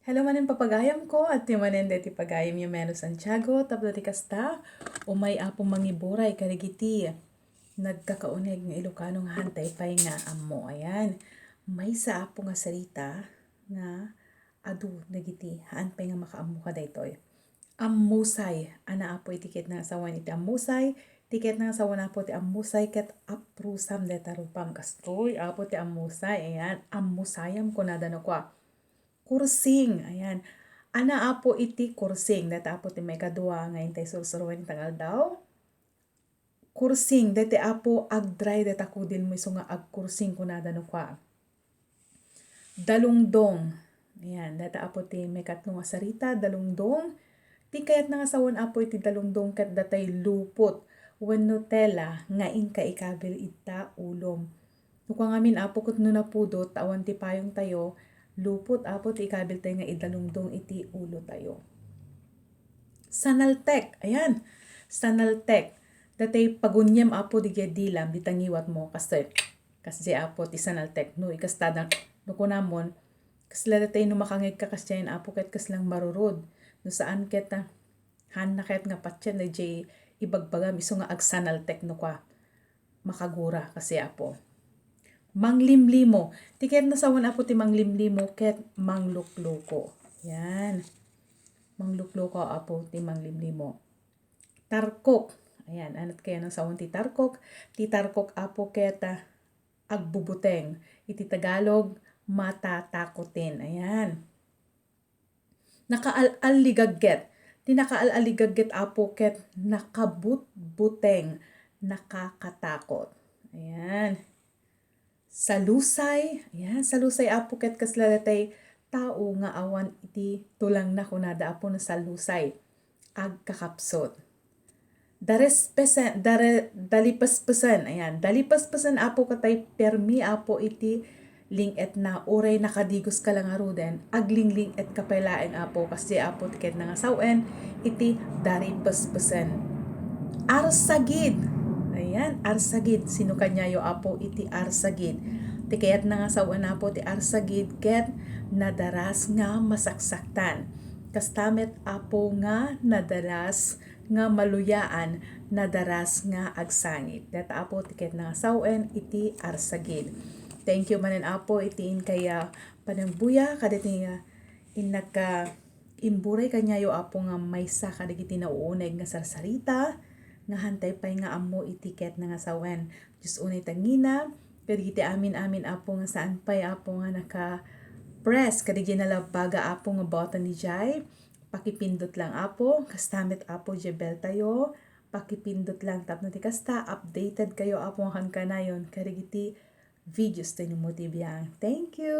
Hello manin papagayam ko at timanen deti pagayam yung Melo Santiago tapos deti kasta umay apo mangiburay karigiti nagkakauneg ng Ilocano nga hantay pay nga ammo ayan may sa apo nga sarita nga adu nagiti haan pay nga makaammo ka daytoy ammusay ana apo itiket na asawan iti ammusay tiket na asawan apo ti ammusay ket aprusam deta rupam kastoy apo ti ammusay ayan ammusayam ko nadano kwa kursing, ayan. Ana apo iti kursing, data apo ti may kadua ngayon tayo susuruin tangal daw. Kursing, dati apo agdry data kudin mo iso nga agkursing kunada no kwa. Dalungdong, ayan, data apo ti may katno nga sarita, dalungdong. Ti kayat nga sawan apo iti dalungdong kat datay lupot. Wenno tela nga inka ikabil ita ulom. Nukwa ngamin apo kat no napudot, tawan ti payong tayo, lupot apo ti ikabil tayo nga idalungdong iti ulo tayo. Sanaltek, ayan. Sanaltek. Datay pagunyam apo di dilam di tangiwat mo kasi apo ti sanaltek no ikastadang no kunamon kasla datay no makangig ka kasyain apo ket kaslang marurod no saan ket han na ket nga patyan na jay ibagbagam iso nga agsanaltek no kwa makagura kasi apo. Manglimlimo. Tiket na sawan apo ti manglimlimo ket manglukluko. Yan. Manglukluko apo ti manglimlimo. Tarkok. Ayan. Anat kaya ng sawan ti tarkok. Ti tarkok apo ket agbubuteng. Iti Tagalog, matatakotin. Ayan. Nakaalaligaget. Ti nakaalaligaget apo ket nakabutbuteng. Nakakatakot. Ayan. Salusay, ayan, salusay apo ket kasla datay tao nga awan iti tulang na kunada apo no salusay agkakapsot. Dalipaspasan, ayan, dalipaspasan apo katay permi apo iti linget na uray nakadigos ka lang aruden aglingling et kapailaeng apo kasi apo tiket na nga sawen iti daripaspasan. Arsagid. Ayan, arsagid. Sino kanyayo apo iti arsagid. Ti kayat na nga sawan apo ti arsagid ket nadaras nga masaksaktan. Kastamet apo nga nadaras nga maluyaan, nadaras nga agsangit. Data apo ti kayat na nga sawen iti arsagid. Thank you manen apo itiin kaya panangbuya kaditi nga inaka imburay kanyayo apo nga maysa kadagiti nauuneg nga sarsarita nga hantay pay nga ammo itiket na nga sawen. Diyos unay tangina, kadigiti amin apo nga saan pay apo nga naka-press, kadigiti nalabaga apo nga button ni Jai, pakipindot lang apo, kastamit apo Jebel tayo, pakipindot lang tapno ti kasta, updated kayo apo nga kanayon, kadigiti videos tayo mo tibiyang. Thank you!